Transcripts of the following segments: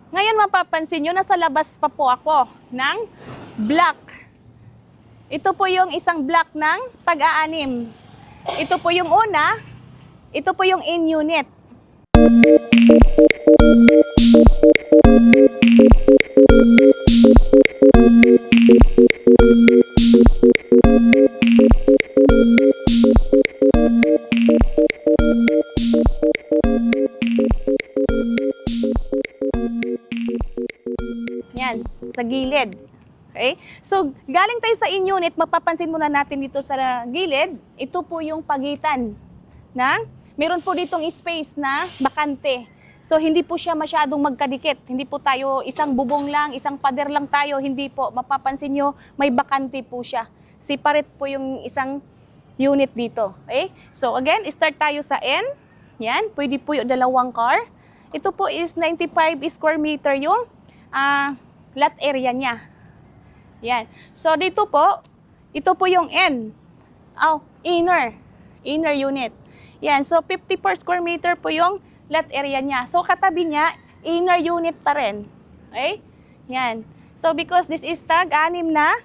Ngayon mapapansin nyo, nasa labas pa po ako ng block. Ito po yung isang block ng tag-aanim. Ito po yung una, ito po yung in unit. Yan, sa gilid. Okay? So, galing tayo sa in-unit, mapapansin muna natin dito sa gilid, ito po yung pagitan na meron po ditong space na bakante. So, hindi po siya masyadong magkadikit. Hindi po tayo isang bubong lang, isang pader lang tayo. Hindi po. Mapapansin nyo, may bakante po siya. Separate po yung isang unit dito. Okay? So, again, start tayo sa N. Yan. Pwede po yung dalawang car. Ito po is 95 square meter yung lot area niya. Yan. So, dito po, ito po yung N. Inner unit. Yan. So, 50 per square meter po yung lot area niya. So, katabi niya, inner unit pa rin. Okay? Yan. So, because this is tag-anim na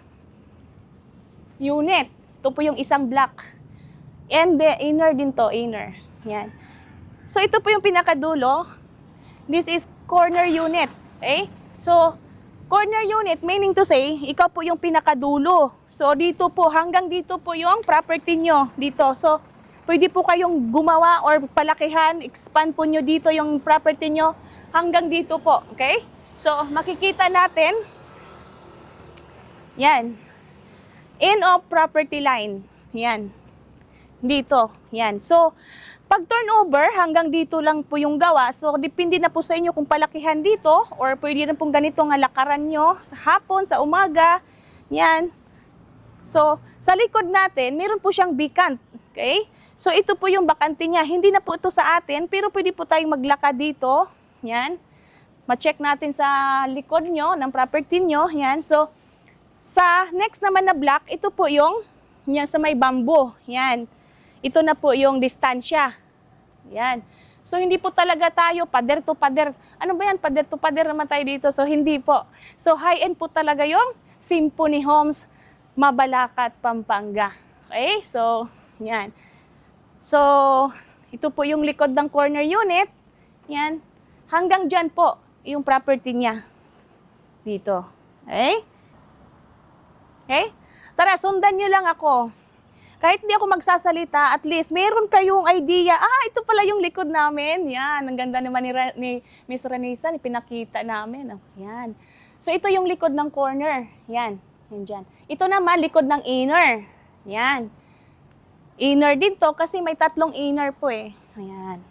unit. Ito po yung isang block. And the inner din to, inner. Yan. So, ito po yung pinakadulo. This is corner unit. Okay? So, corner unit, meaning to say, ikaw po yung pinakadulo. So, dito po, hanggang dito po yung property nyo. Dito. So, pwede po kayong gumawa or palakihan, expand po nyo dito yung property nyo hanggang dito po. Okay? So, makikita natin, yan. End of property line. Yan. Dito. Yan. So, pag turnover, hanggang dito lang po yung gawa. So, depende na po sa inyo kung palakihan dito or pwede rin pong ganito nga lakaran nyo sa hapon, sa umaga. Yan. So, sa likod natin, meron po siyang vacant. Okay? So, ito po yung bakante niya. Hindi na po ito sa atin, pero pwede po tayong maglakad dito. Yan. Ma-check natin sa likod nyo, ng property nyo. Yan. So, sa next naman na block, ito po yung yan, sa may bamboo. Yan. Ito na po yung distansya. Yan. So, hindi po talaga tayo pader to pader. Ano ba yan? Pader to pader naman tayo dito. So, hindi po. So, high-end po talaga yung Symphony Homes, Mabalacat, Pampanga. Okay? So, yan. So, ito po yung likod ng corner unit. Yan. Hanggang dyan po yung property niya. Dito. Okay? Okay? Tara, sundan nyo lang ako. Kahit hindi ako magsasalita, at least meron kayong idea. Ito pala yung likod namin. Yan. Ang ganda naman ni Miss Ranisa, pinakita namin. Yan. So, ito yung likod ng corner. Yan. Yan dyan. Ito naman, likod ng inner. Yan. Inner din to kasi may tatlong inner po eh. Ayan.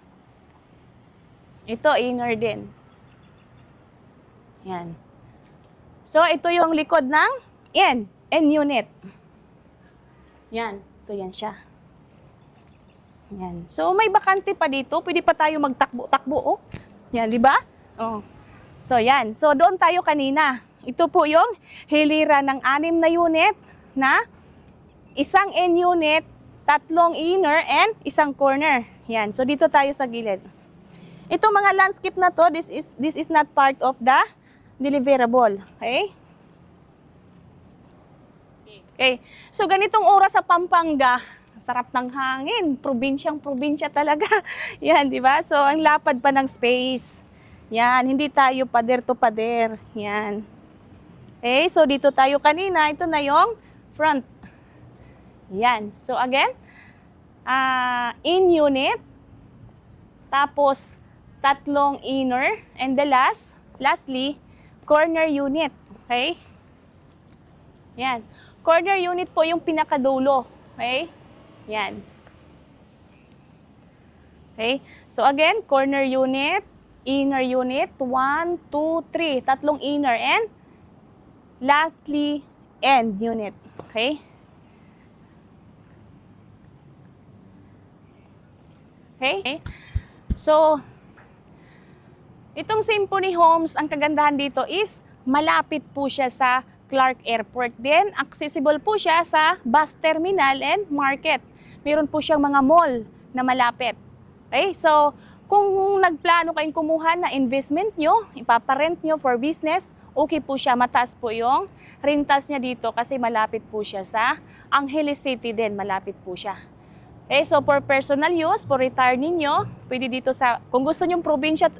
Ito, inner din. Yan. So, ito yung likod ng N unit. Yan. Ito yan siya. Yan. So, may bakante pa dito. Pwede pa tayo magtakbo-takbo. Oh. Yan, di ba? Oh. So, yan. So, doon tayo kanina. Ito po yung hilira ng 6 na unit na isang N unit, 3 inner, and isang corner. Yan. So, dito tayo sa gilid. Ito mga landscape na to, this is not part of the deliverable. Okay? Okay. So, ganitong oras sa Pampanga, sarap ng hangin. Probinsyang-probinsya talaga. Yan, di ba? So, ang lapad pa ng space. Yan, hindi tayo pader to pader. Yan. Okay, so dito tayo kanina. Ito na yung front. Yan. So, again, in unit, tapos 3 inner, and the lastly, corner unit. Okay? Yan. Corner unit po yung pinakadulo. Okay? Yan. Okay? So, again, corner unit, inner unit, 1, 2, 3. 3 inner, and lastly, end unit. Okay? Okay? So, itong Symphony Homes, ang kagandahan dito is malapit po siya sa Clark Airport. Then, accessible po siya sa bus terminal and market. Meron po siyang mga mall na malapit. Okay? So, Kung nagplano kayong kumuha na investment nyo, ipaparent nyo for business, okay po siya. Mataas po yung rentals niya dito kasi malapit po siya sa Angeles City din. Malapit po siya. Okay, so for personal use, for retire ninyo, pwede dito sa, kung gusto nyo probinsya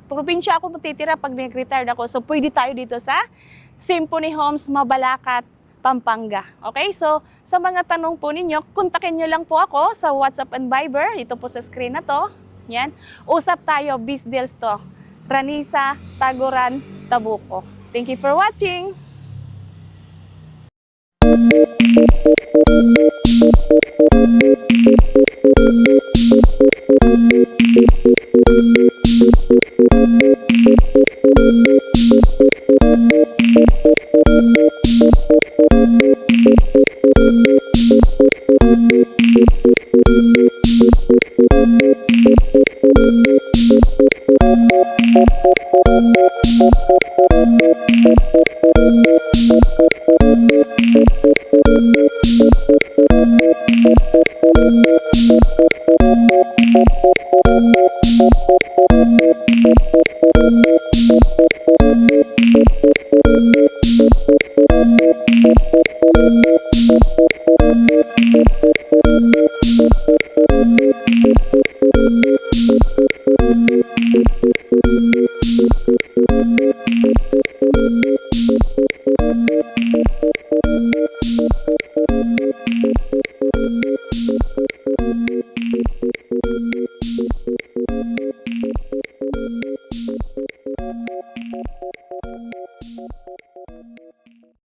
ako matitira pag nag-retire ako, so pwede tayo dito sa Symphony Homes, Mabalacat, Pampanga. Okay, so sa mga tanong po ninyo, kontakin nyo lang po ako sa WhatsApp and Viber, dito po sa screen na to. Yan, usap tayo, biz deals to. Ranisa, Taguran, Tabuco. Thank you for watching!